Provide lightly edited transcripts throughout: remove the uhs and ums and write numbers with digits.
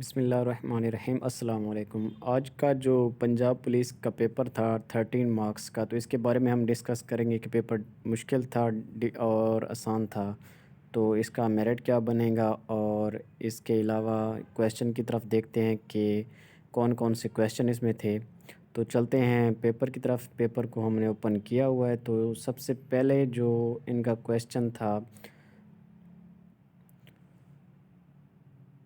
بسم اللہ الرحمن الرحیم۔ السلام علیکم۔ آج کا جو پنجاب پولیس کا پیپر تھا 13 مارکس کا، تو اس کے بارے میں ہم ڈسکس کریں گے کہ پیپر مشکل تھا اور آسان تھا، تو اس کا میرٹ کیا بنے گا، اور اس کے علاوہ کویشچن کی طرف دیکھتے ہیں کہ کون کون سے کویشچن اس میں تھے۔ تو چلتے ہیں پیپر کی طرف۔ پیپر کو ہم نے اوپن کیا ہوا ہے، تو سب سے پہلے جو ان کا کویشچن تھا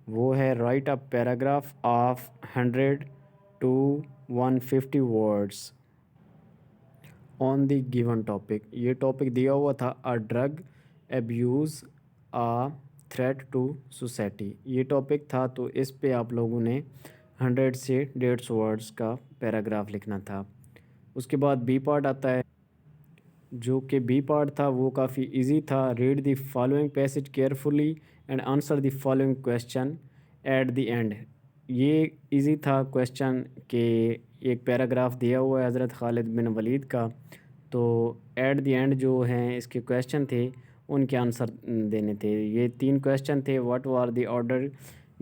وہ ہے write a paragraph of 100 to 150 words on the given topic. یہ ٹاپک دیا ہوا تھا a drug abuse a threat to society. یہ ٹاپک تھا، تو اس پہ آپ لوگوں نے 100 سے 150 ورڈز کا پیراگراف لکھنا تھا۔ اس کے بعد بی پارٹ آتا ہے، جو کہ بی پارٹ تھا وہ کافی ایزی تھا۔ Read the following passage carefully and answer the following question at the end. یہ ایزی تھا کویشچن کہ ایک پیراگراف دیا ہوا ہے حضرت خالد بن ولید کا، تو ایٹ دی اینڈ جو ہیں اس کے کویشچن تھے ان کے آنسر دینے تھے۔ یہ 3 کویشچن تھے۔ What were the order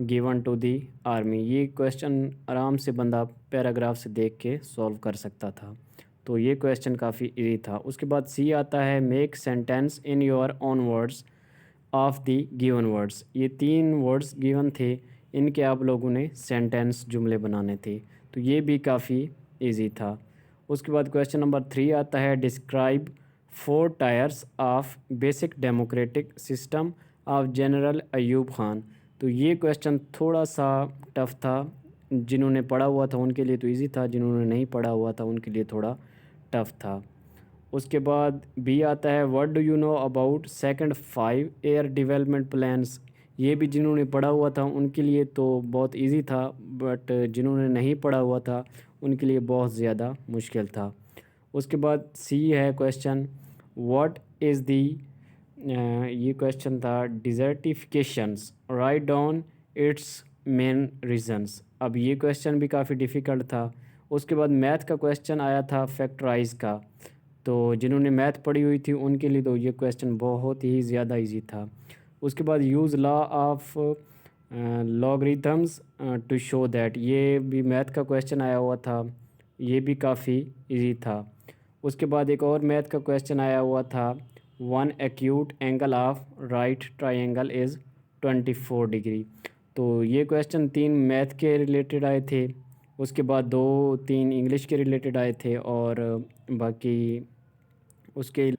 given to the army. یہ کویشچن آرام سے بندہ پیراگراف سے دیکھ کے سولو کر سکتا تھا، تو یہ کویشچن کافی ایزی تھا۔ اس کے بعد سی آتا ہے make sentence in your own words of the given words. یہ 3 ورڈز گیون تھے، ان کے آپ لوگوں نے سینٹینس جملے بنانے تھے، تو یہ بھی کافی ایزی تھا۔ اس کے بعد کویشچن نمبر 3 آتا ہے describe 4 tyres of basic democratic system of general Ayub Khan. تو یہ کویشچن تھوڑا سا ٹف تھا، جنہوں نے پڑھا ہوا تھا ان کے لیے تو ایزی تھا، جنہوں نے نہیں پڑھا ہوا تھا ان کے لیے تھوڑا ٹف تھا۔ اس کے بعد بی آتا ہے what do you know about second 5 year development plans. یہ بھی جنہوں نے پڑھا ہوا تھا ان کے لیے تو بہت ایزی تھا، بٹ جنہوں نے نہیں پڑھا ہوا تھا ان کے لیے بہت زیادہ مشکل تھا۔ اس کے بعد سی ہے کویشچن واٹ از دی، یہ کویشچن تھا desertification's write down its main reasons. اب یہ کویشچن بھی کافی ڈیفیکلٹ تھا۔ اس کے بعد میتھ کا کویشچن آیا تھا فیکٹرائز کا، تو جنہوں نے میتھ پڑھی ہوئی تھی ان کے لیے تو یہ کویشچن بہت ہی زیادہ ایزی تھا۔ اس کے بعد use law of logarithms to show that. یہ بھی میتھ کا کویشچن آیا ہوا تھا، یہ بھی کافی ایزی تھا۔ اس کے بعد ایک اور میتھ کا کویشچن آیا ہوا تھا 1 acute angle of right triangle is 24 degree. تو یہ کویشچن 3 میتھ کے ریلیٹڈ آئے تھے۔ اس کے بعد 2-3 انگلش کے ریلیٹڈ آئے تھے، اور باقی اس کے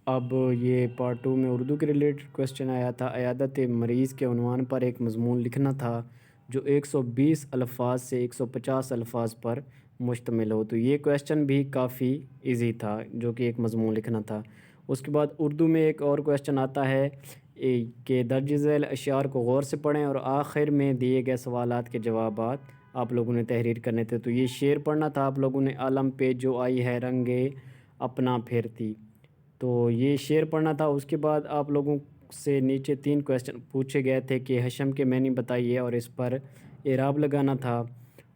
اب یہ پارٹ 2 میں اردو کے ریلیٹڈ کویشچن آیا تھا عیادت مریض کے عنوان پر ایک مضمون لکھنا تھا جو 120 الفاظ سے 150 الفاظ پر مشتمل ہو۔ تو یہ کویشچن بھی کافی ایزی تھا، جو کہ ایک مضمون لکھنا تھا۔ اس کے بعد اردو میں ایک اور کویشچن آتا ہے کہ درج ذیل اشعار کو غور سے پڑھیں اور آخر میں دیے گئے سوالات کے جوابات آپ لوگوں نے تحریر کرنے تھے۔ تو یہ شعر پڑھنا تھا آپ لوگوں نے، عالم پہ جو آئی ہے رنگے اپنا پھیرتی، تو یہ شعر پڑھنا تھا۔ اس کے بعد آپ لوگوں سے نیچے 3 کویشچن پوچھے گئے تھے کہ حشم کے معنی بتائیے، اور اس پر اعراب لگانا تھا۔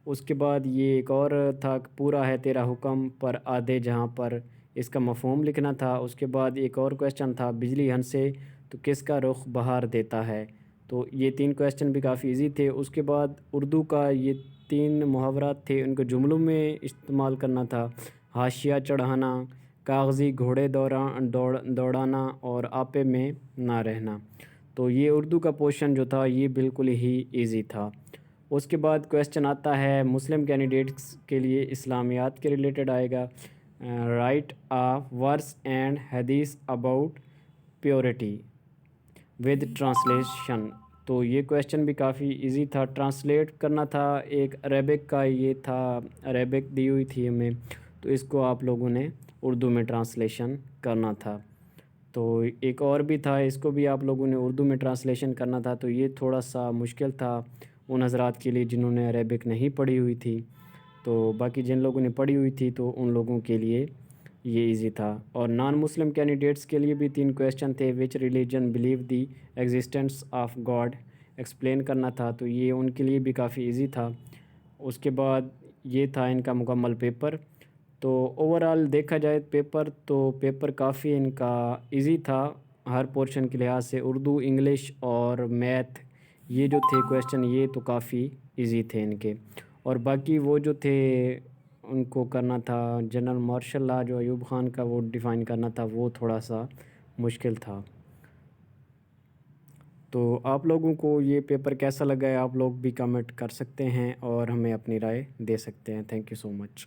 اس کے بعد یہ ایک اور تھا کہ پورا ہے تیرا حکم پر آدھے جہاں پر، اس کا مفہوم لکھنا تھا۔ اس کے بعد ایک اور کویشچن تھا بجلی ہنسے تو کس کا رخ بہار دیتا ہے۔ تو یہ 3 کویشچن بھی کافی ایزی تھے۔ اس کے بعد اردو کا یہ 3 محاورات تھے، ان کو جملوں میں استعمال کرنا تھا۔ حاشیہ چڑھانا، کاغذی گھوڑے دوڑانا، اور آپے میں نہ رہنا۔ تو یہ اردو کا پورشن جو تھا یہ بالکل ہی ایزی تھا۔ اس کے بعد کویشچن آتا ہے مسلم کینڈیڈیٹس کے لیے اسلامیات کے ریلیٹڈ آئے گا رائٹ ورس اینڈ حدیث اباؤٹ پیورٹی ود ٹرانسلیشن۔ تو یہ کویشچن بھی کافی ایزی تھا، ٹرانسلیٹ کرنا تھا ایک عربک کا، یہ تھا عربک دی ہوئی تھی ہمیں، تو اس کو آپ لوگوں نے اردو میں ٹرانسلیشن کرنا تھا۔ تو ایک اور بھی تھا، اس کو بھی آپ لوگوں نے اردو میں ٹرانسلیشن کرنا تھا، تو یہ تھوڑا سا مشکل تھا ان حضرات کے لیے جنہوں نے عربک نہیں پڑھی ہوئی تھی۔ تو باقی جن لوگوں نے پڑھی ہوئی تھی تو ان لوگوں کے لیے یہ ایزی تھا۔ اور نان مسلم کینڈیڈیٹس کے لیے بھی 3 کویشچن تھے which religion believe the existence of God explain کرنا تھا، تو یہ ان کے لیے بھی کافی ایزی تھا۔ اس کے بعد یہ تھا ان کا مکمل پیپر۔ تو اوورآل دیکھا جائے پیپر، تو پیپر کافی ان کا ایزی تھا ہر پورشن کے لحاظ سے۔ اردو، انگلش اور میتھ یہ جو تھے کویشچن یہ تو کافی ایزی تھے ان کے، اور باقی وہ جو تھے ان کو کرنا تھا جنرل مارشل لا جو ایوب خان کا وہ ڈیفائن کرنا تھا، وہ تھوڑا سا مشکل تھا۔ تو آپ لوگوں کو یہ پیپر کیسا لگا ہے آپ لوگ بھی کمنٹ کر سکتے ہیں اور ہمیں اپنی رائے دے سکتے ہیں۔ Thank you so much.